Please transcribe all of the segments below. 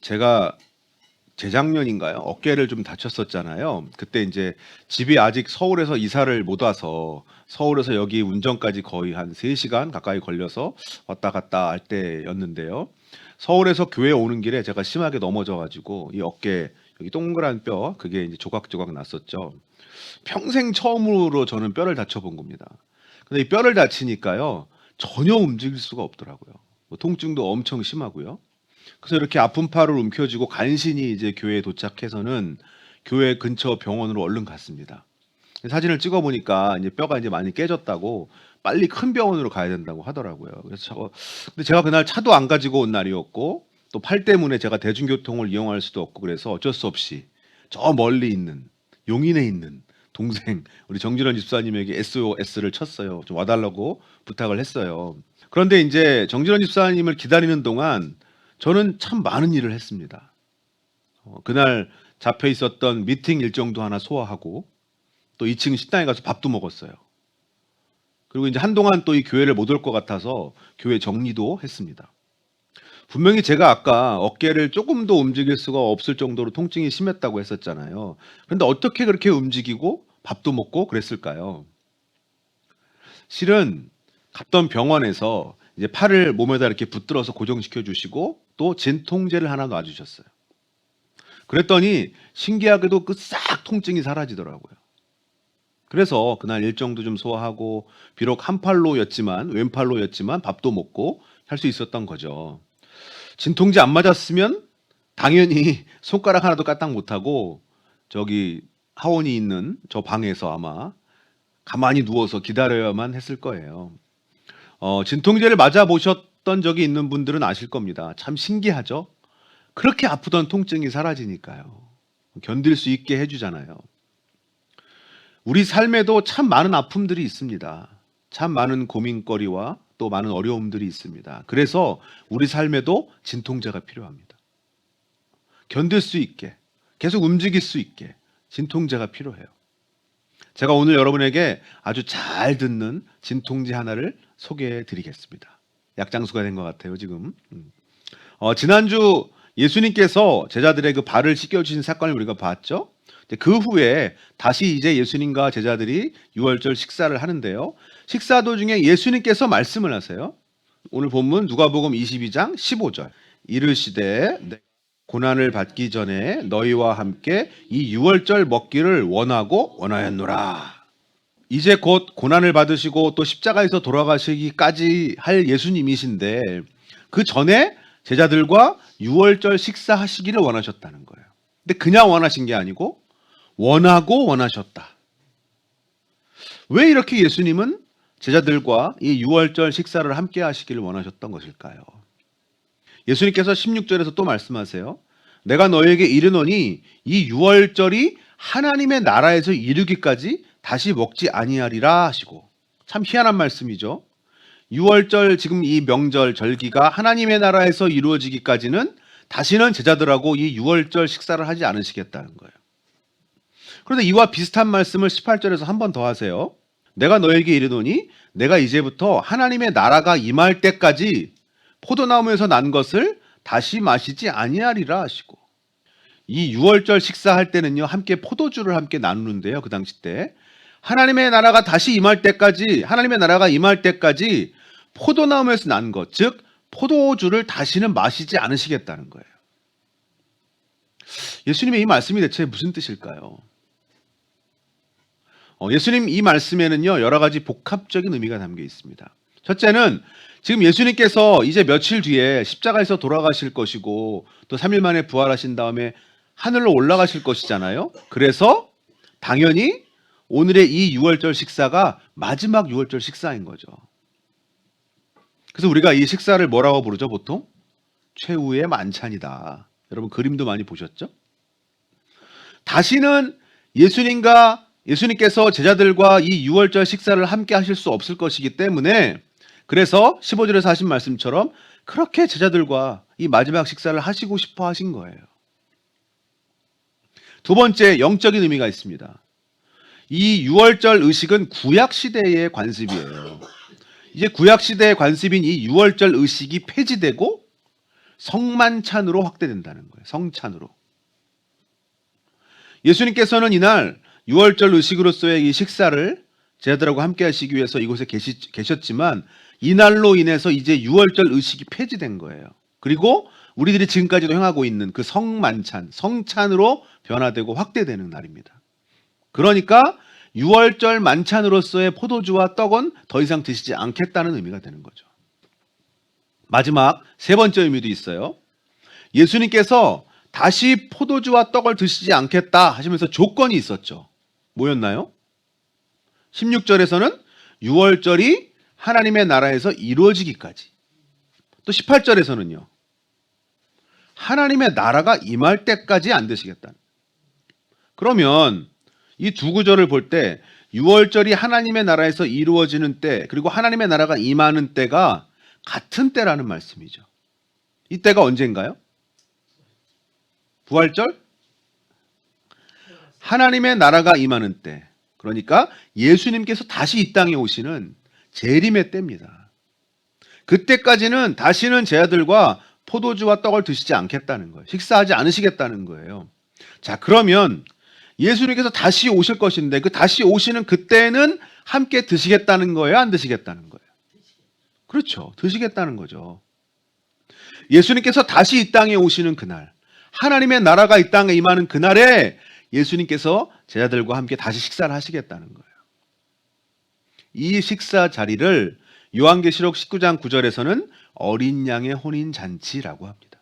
제가 재작년인가요? 어깨를 좀 다쳤었잖아요. 그때 이제 집이 아직 서울에서 이사를 못 와서 서울에서 여기 운전까지 거의 한 3시간 가까이 걸려서 왔다 갔다 할 때였는데요. 서울에서 교회 오는 길에 제가 심하게 넘어져 가지고 이 어깨 여기 동그란 뼈 그게 이제 조각조각 났었죠. 평생 처음으로 저는 뼈를 다쳐 본 겁니다. 근데 이 뼈를 다치니까요. 전혀 움직일 수가 없더라고요. 뭐 통증도 엄청 심하고요. 그래서 이렇게 아픈 팔을 움켜쥐고 간신히 이제 교회에 도착해서는 교회 근처 병원으로 얼른 갔습니다. 사진을 찍어 보니까 이제 뼈가 이제 많이 깨졌다고 빨리 큰 병원으로 가야 된다고 하더라고요. 그래서 근데 제가 그날 차도 안 가지고 온 날이었고 또 팔 때문에 제가 대중교통을 이용할 수도 없고 그래서 어쩔 수 없이 저 멀리 있는 용인에 있는 동생 우리 정진원 집사님에게 SOS를 쳤어요. 좀 와달라고 부탁을 했어요. 그런데 이제 정진원 집사님을 기다리는 동안 저는 참 많은 일을 했습니다. 그날 잡혀 있었던 미팅 일정도 하나 소화하고 또 2층 식당에 가서 밥도 먹었어요. 그리고 이제 한동안 또 이 교회를 못 올 것 같아서 교회 정리도 했습니다. 분명히 제가 아까 어깨를 조금 더 움직일 수가 없을 정도로 통증이 심했다고 했었잖아요. 그런데 어떻게 그렇게 움직이고 밥도 먹고 그랬을까요? 실은 갔던 병원에서 이제 팔을 몸에다 이렇게 붙들어서 고정시켜 주시고 또 진통제를 하나 놔 주셨어요. 그랬더니 신기하게도 그 싹 통증이 사라지더라고요. 그래서 그날 일정도 좀 소화하고 비록 한 팔로였지만 왼팔로였지만 밥도 먹고 할 수 있었던 거죠. 진통제 안 맞았으면 당연히 손가락 하나도 까딱 못하고 저기 하원이 있는 저 방에서 아마 가만히 누워서 기다려야만 했을 거예요. 진통제를 맞아 보셨던 적이 있는 분들은 아실 겁니다. 참 신기하죠? 그렇게 아프던 통증이 사라지니까요. 견딜 수 있게 해주잖아요. 우리 삶에도 참 많은 아픔들이 있습니다. 참 많은 고민거리와 또 많은 어려움들이 있습니다. 그래서 우리 삶에도 진통제가 필요합니다. 견딜 수 있게, 계속 움직일 수 있게 진통제가 필요해요. 제가 오늘 여러분에게 아주 잘 듣는 진통제 하나를 소개해 드리겠습니다. 약장수가 된 것 같아요, 지금. 지난주 예수님께서 제자들의 그 발을 씻겨주신 사건을 우리가 봤죠? 그 후에 다시 이제 예수님과 제자들이 유월절 식사를 하는데요. 식사 도중에 예수님께서 말씀을 하세요. 오늘 본문 누가복음 22장 15절. 이르시되 고난을 받기 전에 너희와 함께 이 유월절 먹기를 원하고 원하였노라. 이제 곧 고난을 받으시고 또 십자가에서 돌아가시기까지 할 예수님이신데 그 전에 제자들과 유월절 식사하시기를 원하셨다는 거예요. 근데 그냥 원하신 게 아니고 원하고 원하셨다. 왜 이렇게 예수님은 제자들과 이 유월절 식사를 함께 하시기를 원하셨던 것일까요? 예수님께서 16절에서 또 말씀하세요. 내가 너에게 이르노니 이 유월절이 하나님의 나라에서 이르기까지 다시 먹지 아니하리라 하시고, 참 희한한 말씀이죠. 유월절 지금 이 명절 절기가 하나님의 나라에서 이루어지기까지는 다시는 제자들하고 이 유월절 식사를 하지 않으시겠다는 거예요. 그런데 이와 비슷한 말씀을 18절에서 한 번 더 하세요. 내가 너에게 이르노니 내가 이제부터 하나님의 나라가 임할 때까지 포도나무에서 난 것을 다시 마시지 아니하리라 하시고, 이 유월절 식사할 때는요 함께 포도주를 함께 나누는데요. 그 당시 때 하나님의 나라가 다시 임할 때까지, 하나님의 나라가 임할 때까지 포도나무에서 난 것, 즉 포도주를 다시는 마시지 않으시겠다는 거예요. 예수님의 이 말씀이 대체 무슨 뜻일까요? 예수님 이 말씀에는요 여러 가지 복합적인 의미가 담겨 있습니다. 첫째는 지금 예수님께서 이제 며칠 뒤에 십자가에서 돌아가실 것이고 또 3일 만에 부활하신 다음에 하늘로 올라가실 것이잖아요. 그래서 당연히 오늘의 이 유월절 식사가 마지막 유월절 식사인 거죠. 그래서 우리가 이 식사를 뭐라고 부르죠 보통? 최후의 만찬이다. 여러분 그림도 많이 보셨죠? 다시는 예수님께서 제자들과 이 유월절 식사를 함께 하실 수 없을 것이기 때문에, 그래서 15절에서 하신 말씀처럼 그렇게 제자들과 이 마지막 식사를 하시고 싶어 하신 거예요. 두 번째 영적인 의미가 있습니다. 이 유월절 의식은 구약 시대의 관습이에요. 이제 구약 시대의 관습인 이 유월절 의식이 폐지되고 성만찬으로 확대된다는 거예요. 성찬으로. 예수님께서는 이날 유월절 의식으로서의 이 식사를 제자들하고 함께 하시기 위해서 이곳에 계셨지만 이날로 인해서 이제 유월절 의식이 폐지된 거예요. 그리고 우리들이 지금까지도 행하고 있는 그 성만찬, 성찬으로 변화되고 확대되는 날입니다. 그러니까 유월절 만찬으로서의 포도주와 떡은 더 이상 드시지 않겠다는 의미가 되는 거죠. 마지막 세 번째 의미도 있어요. 예수님께서 다시 포도주와 떡을 드시지 않겠다 하시면서 조건이 있었죠. 뭐였나요? 16절에서는 유월절이 하나님의 나라에서 이루어지기까지. 또 18절에서는요. 하나님의 나라가 임할 때까지 안 드시겠다. 그러면 이 두 구절을 볼 때 유월절이 하나님의 나라에서 이루어지는 때 그리고 하나님의 나라가 임하는 때가 같은 때라는 말씀이죠. 이 때가 언제인가요? 부활절? 하나님의 나라가 임하는 때. 그러니까 예수님께서 다시 이 땅에 오시는 재림의 때입니다. 그때까지는 다시는 제 아들과 포도주와 떡을 드시지 않겠다는 거예요. 식사하지 않으시겠다는 거예요. 자, 그러면 예수님께서 다시 오실 것인데 그 다시 오시는 그때는 함께 드시겠다는 거예요? 안 드시겠다는 거예요? 그렇죠. 드시겠다는 거죠. 예수님께서 다시 이 땅에 오시는 그날, 하나님의 나라가 이 땅에 임하는 그날에 예수님께서 제자들과 함께 다시 식사를 하시겠다는 거예요. 이 식사 자리를 요한계시록 19장 9절에서는 어린 양의 혼인 잔치라고 합니다.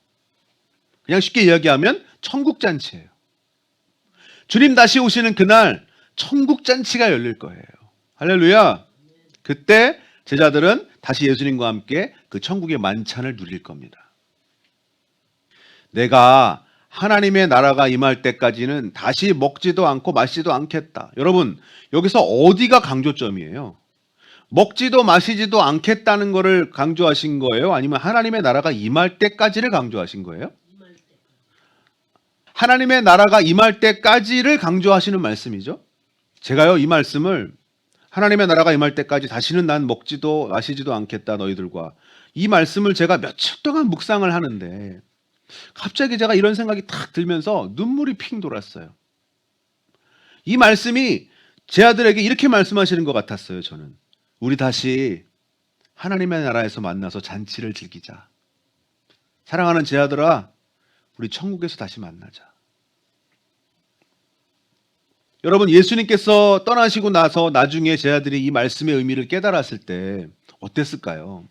그냥 쉽게 이야기하면 천국 잔치예요. 주님 다시 오시는 그날 천국 잔치가 열릴 거예요. 할렐루야. 그때 제자들은 다시 예수님과 함께 그 천국의 만찬을 누릴 겁니다. 내가 하나님의 나라가 임할 때까지는 다시 먹지도 않고 마시지도 않겠다. 여러분, 여기서 어디가 강조점이에요? 먹지도 마시지도 않겠다는 것을 강조하신 거예요? 아니면 하나님의 나라가 임할 때까지를 강조하신 거예요? 하나님의 나라가 임할 때까지를 강조하시는 말씀이죠. 제가요, 이 말씀을 하나님의 나라가 임할 때까지 다시는 난 먹지도 마시지도 않겠다 너희들과, 이 말씀을 제가 며칠 동안 묵상을 하는데 갑자기 제가 이런 생각이 탁 들면서 눈물이 핑 돌았어요. 이 말씀이 제 아들에게 이렇게 말씀하시는 것 같았어요. 저는 우리 다시 하나님의 나라에서 만나서 잔치를 즐기자. 사랑하는 제 아들아, 우리 천국에서 다시 만나자. 여러분, 예수님께서 떠나시고 나서 나중에 제 아들이 이 말씀의 의미를 깨달았을 때 어땠을까요?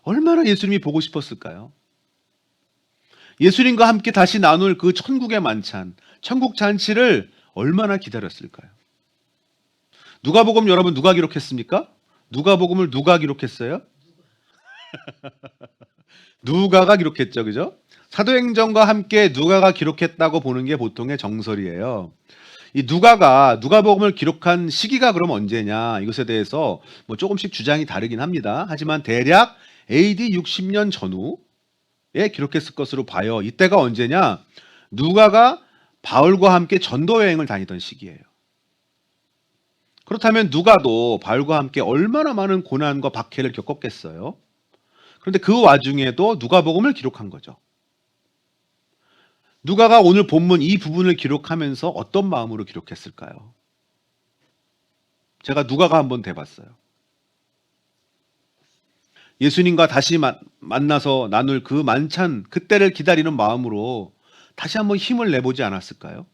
얼마나 예수님이 보고 싶었을까요? 예수님과 함께 다시 나눌 그 천국의 만찬, 천국 잔치를 얼마나 기다렸을까요? 누가복음 여러분 누가 기록했습니까? 누가복음을 누가 기록했어요? 누가가 기록했죠, 그죠? 사도행전과 함께 누가가 기록했다고 보는 게 보통의 정설이에요. 이 누가복음을 기록한 시기가 그럼 언제냐, 이것에 대해서 뭐 조금씩 주장이 다르긴 합니다. 하지만 대략 AD 60년 전후에 기록했을 것으로 봐요. 이때가 언제냐? 누가가 바울과 함께 전도 여행을 다니던 시기예요. 그렇다면 누가도 바울과 함께 얼마나 많은 고난과 박해를 겪었겠어요? 그런데 그 와중에도 누가복음을 기록한 거죠. 누가가 오늘 본문 이 부분을 기록하면서 어떤 마음으로 기록했을까요? 제가 누가가 한번 대봤어요. 예수님과 다시 만나서 나눌 그 만찬, 그때를 기다리는 마음으로 다시 한번 힘을 내보지 않았을까요?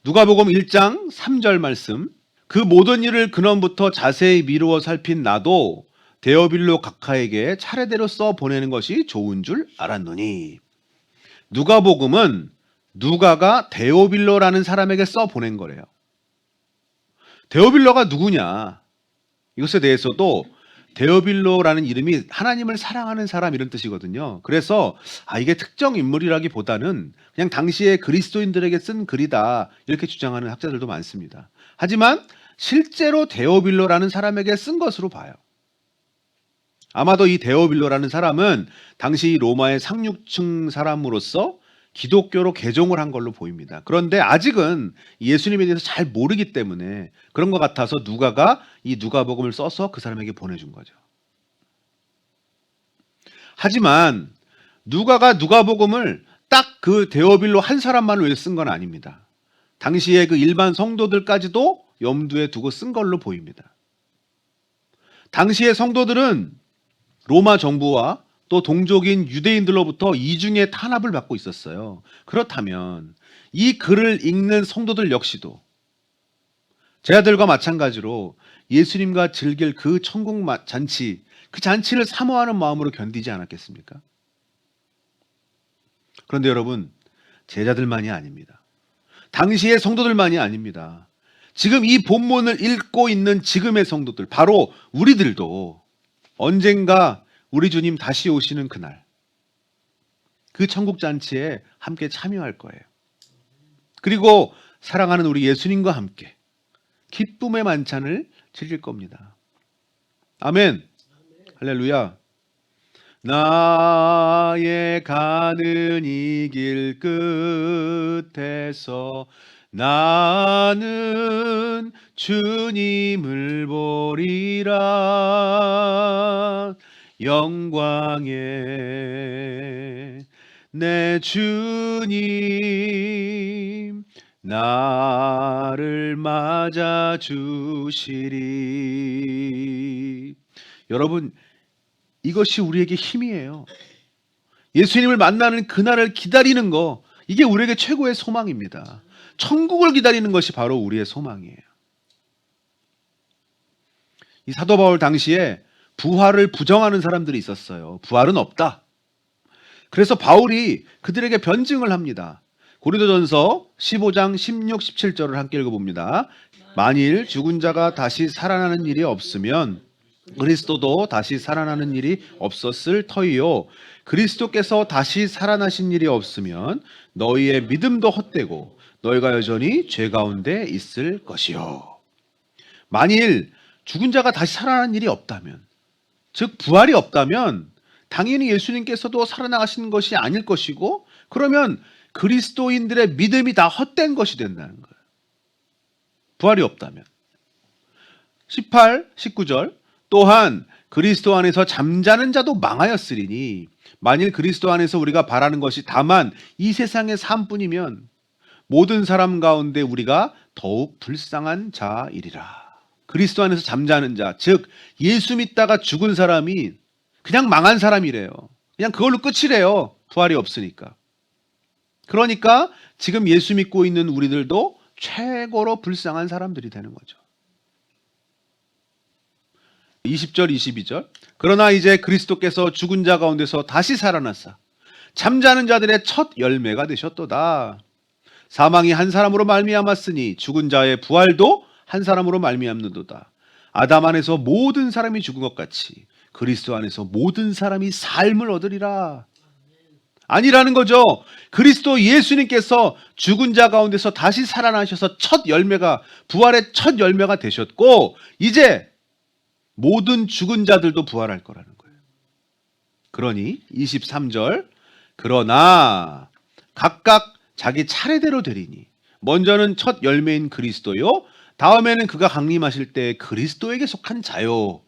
누가복음 1장 3절 말씀, 그 모든 일을 근원부터 자세히 미루어 살핀 나도 데오빌로 각하에게 차례대로 써 보내는 것이 좋은 줄 알았노니. 누가복음은 누가가 데오빌로라는 사람에게 써 보낸 거래요. 데오빌로가 누구냐? 이것에 대해서도 데오빌로라는 이름이 하나님을 사랑하는 사람 이런 뜻이거든요. 그래서 이게 특정 인물이라기보다는 그냥 당시에 그리스도인들에게 쓴 글이다 이렇게 주장하는 학자들도 많습니다. 하지만 실제로 데오빌로라는 사람에게 쓴 것으로 봐요. 아마도 이 데오빌로라는 사람은 당시 로마의 상류층 사람으로서 기독교로 개종을 한 걸로 보입니다. 그런데 아직은 예수님에 대해서 잘 모르기 때문에 그런 것 같아서 누가가 이 누가복음을 써서 그 사람에게 보내준 거죠. 하지만 누가가 누가복음을 딱 그 데오빌로 한 사람만을 위해 쓴 건 아닙니다. 당시에 그 일반 성도들까지도 염두에 두고 쓴 걸로 보입니다. 당시의 성도들은 로마 정부와 또 동족인 유대인들로부터 이중의 탄압을 받고 있었어요. 그렇다면 이 글을 읽는 성도들 역시도 제자들과 마찬가지로 예수님과 즐길 그 천국 잔치, 그 잔치를 사모하는 마음으로 견디지 않았겠습니까? 그런데 여러분, 제자들만이 아닙니다. 당시의 성도들만이 아닙니다. 지금 이 본문을 읽고 있는 지금의 성도들, 바로 우리들도 언젠가 우리 주님 다시 오시는 그날, 그 천국 잔치에 함께 참여할 거예요. 그리고 사랑하는 우리 예수님과 함께 기쁨의 만찬을 즐길 겁니다. 아멘. 할렐루야. 나의 가는 이 길 끝에서 나는 주님을 보리라. 영광의 내 주님 나를 맞아 주시리. 여러분, 이것이 우리에게 힘이에요. 예수님을 만나는 그날을 기다리는 거, 이게 우리에게 최고의 소망입니다. 천국을 기다리는 것이 바로 우리의 소망이에요. 이 사도 바울 당시에 부활을 부정하는 사람들이 있었어요. 부활은 없다. 그래서 바울이 그들에게 변증을 합니다. 고린도전서 15장 16, 17절을 함께 읽어봅니다. 만일 죽은 자가 다시 살아나는 일이 없으면 그리스도도 다시 살아나는 일이 없었을 터이요. 그리스도께서 다시 살아나신 일이 없으면 너희의 믿음도 헛되고 너희가 여전히 죄 가운데 있을 것이요. 만일 죽은 자가 다시 살아나는 일이 없다면, 즉 부활이 없다면 당연히 예수님께서도 살아나가신 것이 아닐 것이고, 그러면 그리스도인들의 믿음이 다 헛된 것이 된다는 거예요. 부활이 없다면. 18, 19절 또한 그리스도 안에서 잠자는 자도 망하였으리니 만일 그리스도 안에서 우리가 바라는 것이 다만 이 세상의 삶뿐이면 모든 사람 가운데 우리가 더욱 불쌍한 자이리라. 그리스도 안에서 잠자는 자, 즉 예수 믿다가 죽은 사람이 그냥 망한 사람이래요. 그냥 그걸로 끝이래요. 부활이 없으니까. 그러니까 지금 예수 믿고 있는 우리들도 최고로 불쌍한 사람들이 되는 거죠. 20절 22절 그러나 이제 그리스도께서 죽은 자 가운데서 다시 살아나사 잠자는 자들의 첫 열매가 되셨도다. 사망이 한 사람으로 말미암았으니 죽은 자의 부활도 한 사람으로 말미암는도다. 아담 안에서 모든 사람이 죽은 것 같이 그리스도 안에서 모든 사람이 삶을 얻으리라. 아니라는 거죠. 그리스도 예수님께서 죽은 자 가운데서 다시 살아나셔서 첫 열매가, 부활의 첫 열매가 되셨고, 이제 모든 죽은 자들도 부활할 거라는 거예요. 그러니 23절 그러나 각각 자기 차례대로 되리니 먼저는 첫 열매인 그리스도요, 다음에는 그가 강림하실 때 그리스도에게 속한 자요.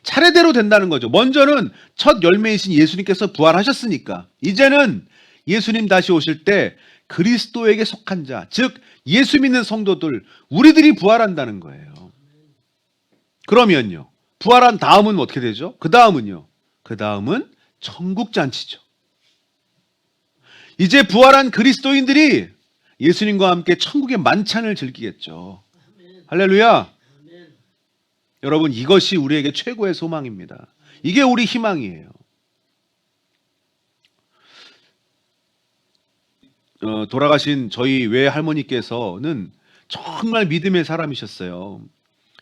차례대로 된다는 거죠. 먼저는 첫 열매이신 예수님께서 부활하셨으니까 이제는 예수님 다시 오실 때 그리스도에게 속한 자, 즉 예수 믿는 성도들, 우리들이 부활한다는 거예요. 그러면요, 부활한 다음은 어떻게 되죠? 그 다음은요, 그 다음은 천국잔치죠. 이제 부활한 그리스도인들이 예수님과 함께 천국의 만찬을 즐기겠죠. 할렐루야. 여러분, 이것이 우리에게 최고의 소망입니다. 이게 우리 희망이에요. 돌아가신 저희 외할머니께서는 정말 믿음의 사람이셨어요.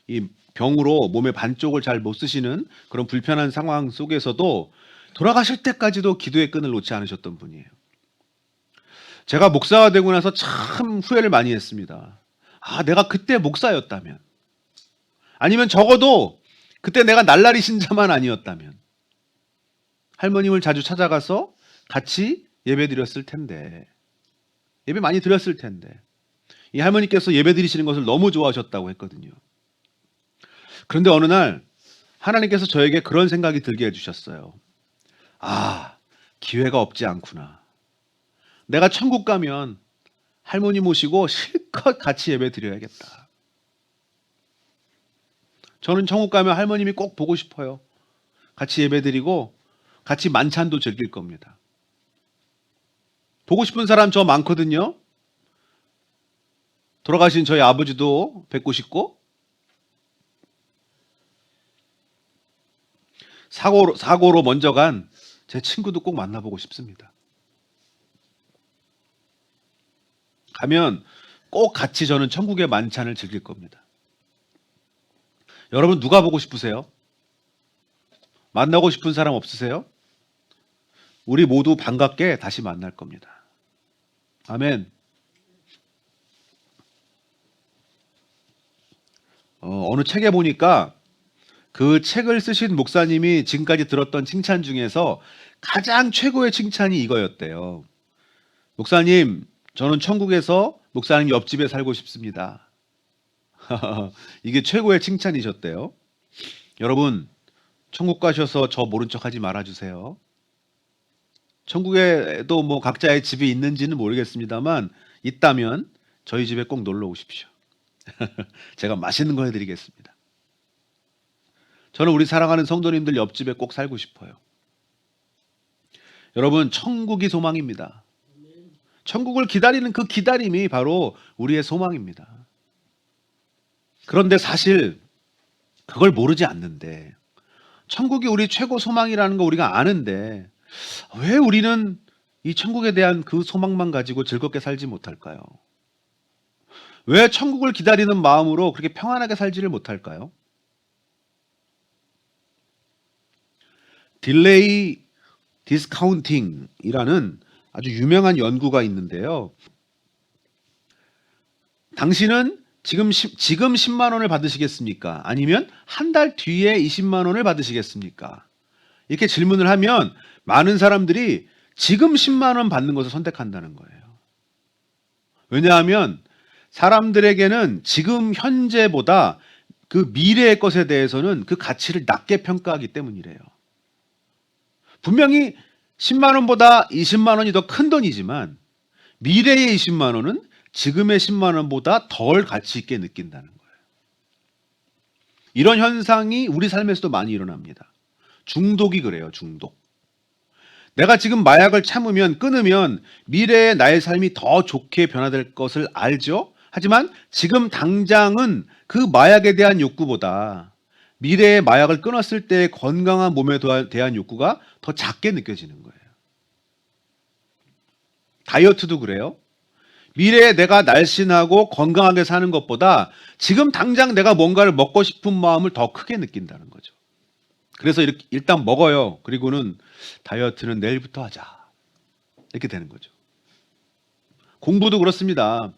이 병으로 몸의 반쪽을 잘 못 쓰시는 그런 불편한 상황 속에서도 돌아가실 때까지도 기도의 끈을 놓지 않으셨던 분이에요. 제가 목사가 되고 나서 참 후회를 많이 했습니다. 아, 내가 그때 목사였다면, 아니면 적어도 그때 내가 날라리 신자만 아니었다면 할머님을 자주 찾아가서 같이 예배 드렸을 텐데, 예배 많이 드렸을 텐데. 이 할머니께서 예배 드리시는 것을 너무 좋아하셨다고 했거든요. 그런데 어느 날 하나님께서 저에게 그런 생각이 들게 해주셨어요. 아, 기회가 없지 않구나. 내가 천국 가면 할머니 모시고 실컷 같이 예배 드려야겠다. 저는 천국 가면 할머님이 꼭 보고 싶어요. 같이 예배 드리고 같이 만찬도 즐길 겁니다. 보고 싶은 사람 저 많거든요. 돌아가신 저희 아버지도 뵙고 싶고, 사고로 먼저 간 제 친구도 꼭 만나보고 싶습니다. 가면 꼭 같이 저는 천국의 만찬을 즐길 겁니다. 여러분 누가 보고 싶으세요? 만나고 싶은 사람 없으세요? 우리 모두 반갑게 다시 만날 겁니다. 아멘. 어느 책에 보니까 그 책을 쓰신 목사님이 지금까지 들었던 칭찬 중에서 가장 최고의 칭찬이 이거였대요. 목사님, 저는 천국에서 목사님 옆집에 살고 싶습니다. 이게 최고의 칭찬이셨대요. 여러분, 천국 가셔서 저 모른 척 하지 말아주세요. 천국에도 뭐 각자의 집이 있는지는 모르겠습니다만 있다면 저희 집에 꼭 놀러 오십시오. 제가 맛있는 거 해드리겠습니다. 저는 우리 사랑하는 성도님들 옆집에 꼭 살고 싶어요. 여러분, 천국이 소망입니다. 천국을 기다리는 그 기다림이 바로 우리의 소망입니다. 그런데 사실 그걸 모르지 않는데, 천국이 우리 최고 소망이라는 거 우리가 아는데 왜 우리는 이 천국에 대한 그 소망만 가지고 즐겁게 살지 못할까요? 왜 천국을 기다리는 마음으로 그렇게 평안하게 살지를 못할까요? 딜레이 디스카운팅이라는 아주 유명한 연구가 있는데요. 당신은 지금 10만 원을 받으시겠습니까? 아니면 한 달 뒤에 20만 원을 받으시겠습니까? 이렇게 질문을 하면 많은 사람들이 지금 10만 원 받는 것을 선택한다는 거예요. 왜냐하면 사람들에게는 지금 현재보다 그 미래의 것에 대해서는 그 가치를 낮게 평가하기 때문이래요. 분명히 10만 원보다 20만 원이 더 큰 돈이지만 미래의 20만 원은 지금의 10만 원보다 덜 가치 있게 느낀다는 거예요. 이런 현상이 우리 삶에서도 많이 일어납니다. 중독이 그래요, 중독. 내가 지금 마약을 참으면, 끊으면 미래의 나의 삶이 더 좋게 변화될 것을 알죠? 하지만 지금 당장은 그 마약에 대한 욕구보다 미래의 마약을 끊었을 때의 건강한 몸에 대한 욕구가 더 작게 느껴지는 거예요. 다이어트도 그래요. 미래에 내가 날씬하고 건강하게 사는 것보다 지금 당장 내가 뭔가를 먹고 싶은 마음을 더 크게 느낀다는 거죠. 그래서 이렇게 일단 먹어요. 그리고는 다이어트는 내일부터 하자. 이렇게 되는 거죠. 공부도 그렇습니다.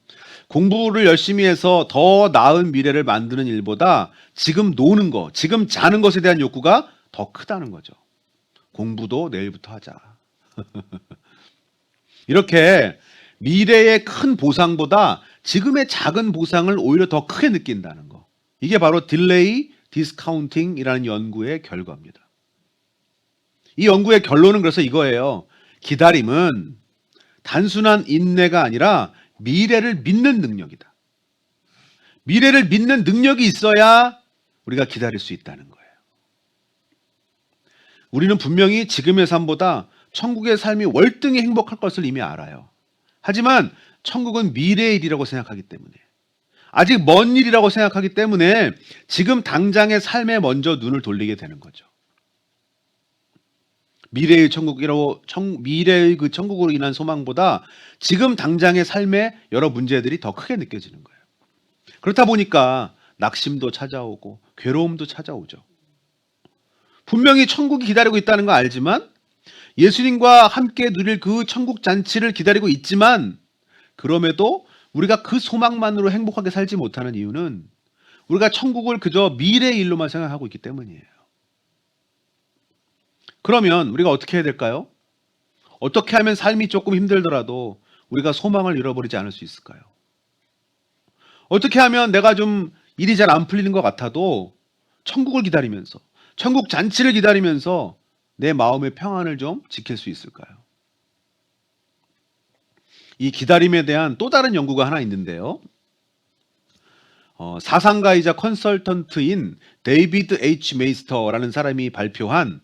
공부를 열심히 해서 더 나은 미래를 만드는 일보다 지금 노는 거, 지금 자는 것에 대한 욕구가 더 크다는 거죠. 공부도 내일부터 하자. 이렇게 미래의 큰 보상보다 지금의 작은 보상을 오히려 더 크게 느낀다는 거. 이게 바로 딜레이 디스카운팅이라는 연구의 결과입니다. 이 연구의 결론은 그래서 이거예요. 기다림은 단순한 인내가 아니라 미래를 믿는 능력이다. 미래를 믿는 능력이 있어야 우리가 기다릴 수 있다는 거예요. 우리는 분명히 지금의 삶보다 천국의 삶이 월등히 행복할 것을 이미 알아요. 하지만 천국은 미래의 일이라고 생각하기 때문에, 아직 먼 일이라고 생각하기 때문에 지금 당장의 삶에 먼저 눈을 돌리게 되는 거죠. 미래의 그 천국으로 인한 소망보다 지금 당장의 삶의 여러 문제들이 더 크게 느껴지는 거예요. 그렇다 보니까 낙심도 찾아오고 괴로움도 찾아오죠. 분명히 천국이 기다리고 있다는 거 알지만, 예수님과 함께 누릴 그 천국 잔치를 기다리고 있지만, 그럼에도 우리가 그 소망만으로 행복하게 살지 못하는 이유는 우리가 천국을 그저 미래의 일로만 생각하고 있기 때문이에요. 그러면 우리가 어떻게 해야 될까요? 어떻게 하면 삶이 조금 힘들더라도 우리가 소망을 잃어버리지 않을 수 있을까요? 어떻게 하면 내가 좀 일이 잘 안 풀리는 것 같아도 천국을 기다리면서, 천국 잔치를 기다리면서 내 마음의 평안을 좀 지킬 수 있을까요? 이 기다림에 대한 또 다른 연구가 하나 있는데요. 사상가이자 컨설턴트인 데이비드 H. 메이스터라는 사람이 발표한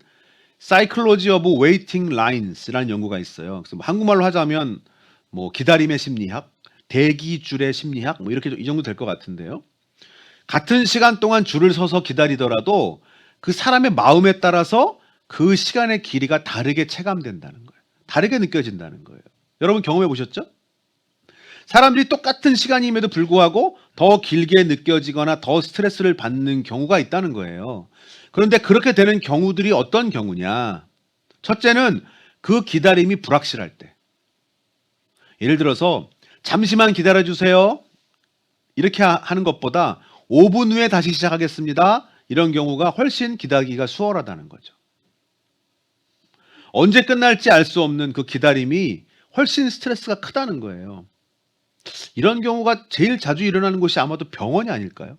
Psychology of Waiting Lines라는 연구가 있어요. 그래서 뭐 한국말로 하자면 뭐 기다림의 심리학, 대기줄의 심리학, 뭐 이렇게 이 정도 될 것 같은데요. 같은 시간 동안 줄을 서서 기다리더라도 그 사람의 마음에 따라서 그 시간의 길이가 다르게 체감된다는 거예요. 다르게 느껴진다는 거예요. 여러분 경험해 보셨죠? 사람들이 똑같은 시간임에도 불구하고 더 길게 느껴지거나 더 스트레스를 받는 경우가 있다는 거예요. 그런데 그렇게 되는 경우들이 어떤 경우냐? 첫째는 그 기다림이 불확실할 때. 예를 들어서 잠시만 기다려주세요. 이렇게 하는 것보다 5분 후에 다시 시작하겠습니다. 이런 경우가 훨씬 기다리기가 수월하다는 거죠. 언제 끝날지 알 수 없는 그 기다림이 훨씬 스트레스가 크다는 거예요. 이런 경우가 제일 자주 일어나는 곳이 아마도 병원이 아닐까요?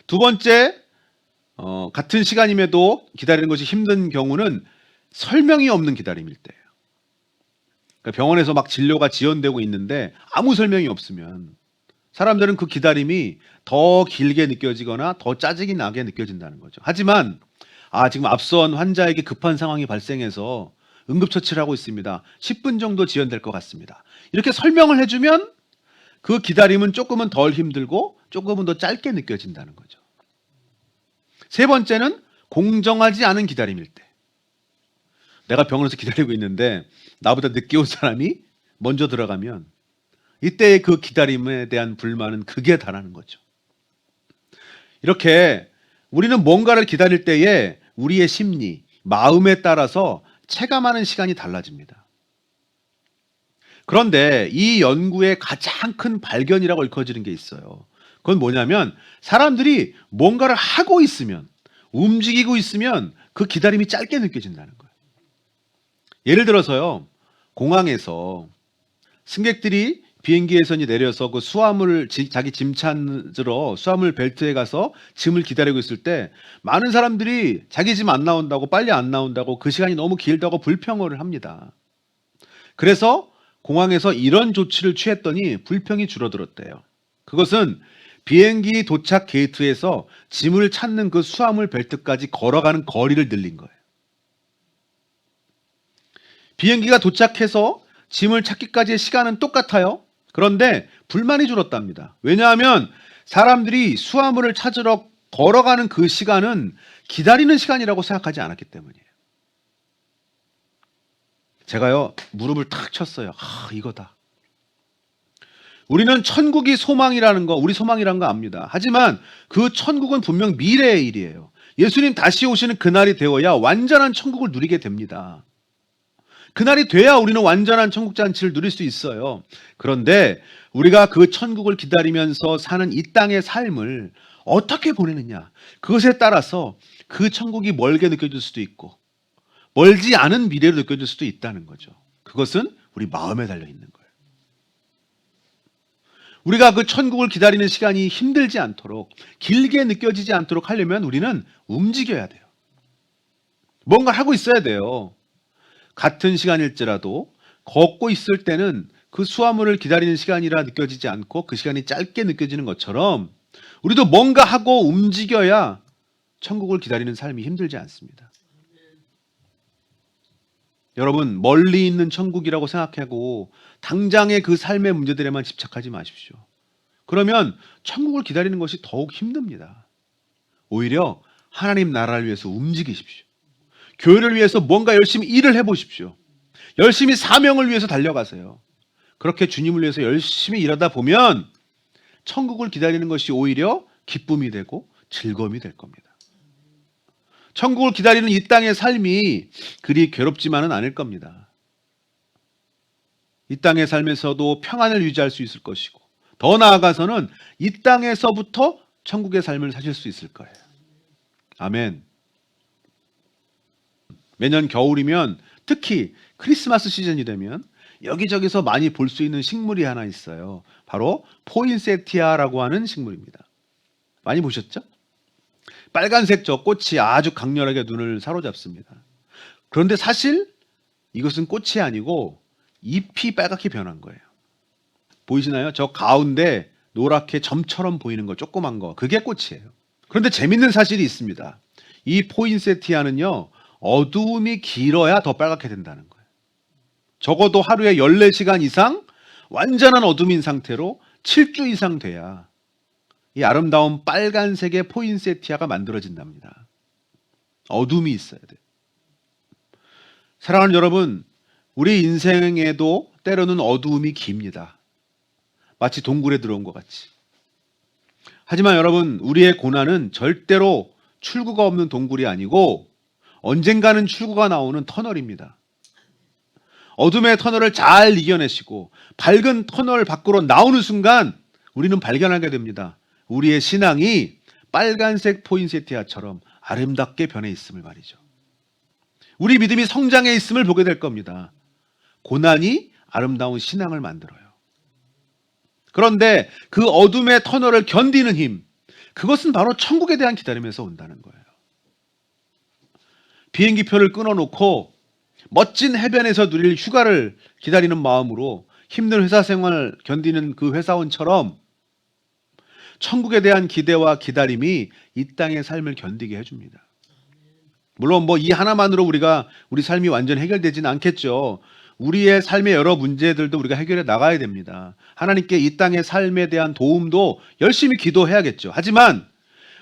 두 번째, 같은 시간임에도 기다리는 것이 힘든 경우는 설명이 없는 기다림일 때예요. 그러니까 병원에서 막 진료가 지연되고 있는데 아무 설명이 없으면 사람들은 그 기다림이 더 길게 느껴지거나 더 짜증이 나게 느껴진다는 거죠. 하지만 지금 앞선 환자에게 급한 상황이 발생해서 응급처치를 하고 있습니다. 10분 정도 지연될 것 같습니다. 이렇게 설명을 해주면 그 기다림은 조금은 덜 힘들고 조금은 더 짧게 느껴진다는 거죠. 세 번째는 공정하지 않은 기다림일 때. 내가 병원에서 기다리고 있는데 나보다 늦게 온 사람이 먼저 들어가면 이때의 그 기다림에 대한 불만은 극에 달하는 거죠. 이렇게 우리는 뭔가를 기다릴 때에 우리의 심리, 마음에 따라서 체감하는 시간이 달라집니다. 그런데 이 연구의 가장 큰 발견이라고 일컬어지는 게 있어요. 그건 뭐냐면 사람들이 뭔가를 하고 있으면, 움직이고 있으면 그 기다림이 짧게 느껴진다는 거예요. 예를 들어서요, 공항에서 승객들이 비행기에서 내려서 그 수화물, 자기 짐 찾으러 수화물 벨트에 가서 짐을 기다리고 있을 때 많은 사람들이 자기 짐 안 나온다고, 빨리 안 나온다고, 그 시간이 너무 길다고 불평을 합니다. 그래서 공항에서 이런 조치를 취했더니 불평이 줄어들었대요. 그것은 비행기 도착 게이트에서 짐을 찾는 그 수화물 벨트까지 걸어가는 거리를 늘린 거예요. 비행기가 도착해서 짐을 찾기까지의 시간은 똑같아요. 그런데 불만이 줄었답니다. 왜냐하면 사람들이 수화물을 찾으러 걸어가는 그 시간은 기다리는 시간이라고 생각하지 않았기 때문이에요. 제가요, 무릎을 탁 쳤어요. 이거다. 우리는 천국이 소망이라는 거, 우리 소망이라는 거 압니다. 하지만 그 천국은 분명 미래의 일이에요. 예수님 다시 오시는 그날이 되어야 완전한 천국을 누리게 됩니다. 그날이 돼야 우리는 완전한 천국 잔치를 누릴 수 있어요. 그런데 우리가 그 천국을 기다리면서 사는 이 땅의 삶을 어떻게 보내느냐, 그것에 따라서 그 천국이 멀게 느껴질 수도 있고 멀지 않은 미래로 느껴질 수도 있다는 거죠. 그것은 우리 마음에 달려 있는 거예요. 우리가 그 천국을 기다리는 시간이 힘들지 않도록, 길게 느껴지지 않도록 하려면 우리는 움직여야 돼요. 뭔가 하고 있어야 돼요. 같은 시간일지라도 걷고 있을 때는 그 수화물을 기다리는 시간이라 느껴지지 않고 그 시간이 짧게 느껴지는 것처럼 우리도 뭔가 하고 움직여야 천국을 기다리는 삶이 힘들지 않습니다. 여러분, 멀리 있는 천국이라고 생각하고 당장의 그 삶의 문제들에만 집착하지 마십시오. 그러면 천국을 기다리는 것이 더욱 힘듭니다. 오히려 하나님 나라를 위해서 움직이십시오. 교회를 위해서 뭔가 열심히 일을 해보십시오. 열심히 사명을 위해서 달려가세요. 그렇게 주님을 위해서 열심히 일하다 보면 천국을 기다리는 것이 오히려 기쁨이 되고 즐거움이 될 겁니다. 천국을 기다리는 이 땅의 삶이 그리 괴롭지만은 않을 겁니다. 이 땅의 삶에서도 평안을 유지할 수 있을 것이고 더 나아가서는 이 땅에서부터 천국의 삶을 사실 수 있을 거예요. 아멘. 매년 겨울이면 특히 크리스마스 시즌이 되면 여기저기서 많이 볼 수 있는 식물이 하나 있어요. 바로 포인세티아라고 하는 식물입니다. 많이 보셨죠? 빨간색 저 꽃이 아주 강렬하게 눈을 사로잡습니다. 그런데 사실 이것은 꽃이 아니고 잎이 빨갛게 변한 거예요. 보이시나요? 저 가운데 노랗게 점처럼 보이는 거, 조그만 거, 그게 꽃이에요. 그런데 재밌는 사실이 있습니다. 이 포인세티아는요, 어두움이 길어야 더 빨갛게 된다는 거예요. 적어도 하루에 14시간 이상 완전한 어둠인 상태로 7주 이상 돼야 이 아름다운 빨간색의 포인세티아가 만들어진답니다. 어둠이 있어야 돼요. 사랑하는 여러분, 우리 인생에도 때로는 어두움이 깁니다. 마치 동굴에 들어온 것 같이. 하지만 여러분, 우리의 고난은 절대로 출구가 없는 동굴이 아니고 언젠가는 출구가 나오는 터널입니다. 어둠의 터널을 잘 이겨내시고 밝은 터널 밖으로 나오는 순간 우리는 발견하게 됩니다. 우리의 신앙이 빨간색 포인세티아처럼 아름답게 변해 있음을 말이죠. 우리 믿음이 성장해 있음을 보게 될 겁니다. 고난이 아름다운 신앙을 만들어요. 그런데 그 어둠의 터널을 견디는 힘, 그것은 바로 천국에 대한 기다림에서 온다는 거예요. 비행기표를 끊어놓고 멋진 해변에서 누릴 휴가를 기다리는 마음으로 힘든 회사 생활을 견디는 그 회사원처럼 천국에 대한 기대와 기다림이 이 땅의 삶을 견디게 해줍니다. 물론 이 하나만으로 우리 삶이 완전 해결되지는 않겠죠. 우리의 삶의 여러 문제들도 우리가 해결해 나가야 됩니다. 하나님께 이 땅의 삶에 대한 도움도 열심히 기도해야겠죠. 하지만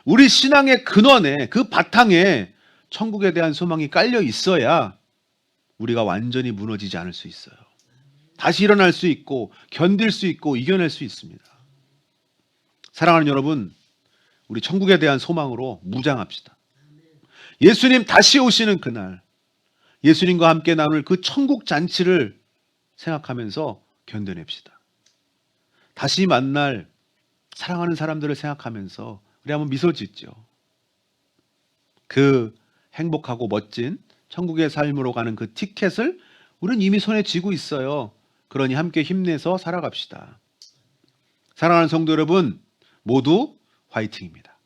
우리 신앙의 근원에, 그 바탕에 천국에 대한 소망이 깔려 있어야 우리가 완전히 무너지지 않을 수 있어요. 다시 일어날 수 있고 견딜 수 있고 이겨낼 수 있습니다. 사랑하는 여러분, 우리 천국에 대한 소망으로 무장합시다. 예수님 다시 오시는 그날, 예수님과 함께 나눌 그 천국 잔치를 생각하면서 견뎌냅시다. 다시 만날 사랑하는 사람들을 생각하면서 우리 한번 미소 짓죠. 그 행복하고 멋진 천국의 삶으로 가는 그 티켓을 우리는 이미 손에 쥐고 있어요. 그러니 함께 힘내서 살아갑시다. 사랑하는 성도 여러분, 모두 화이팅입니다.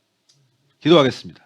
기도하겠습니다.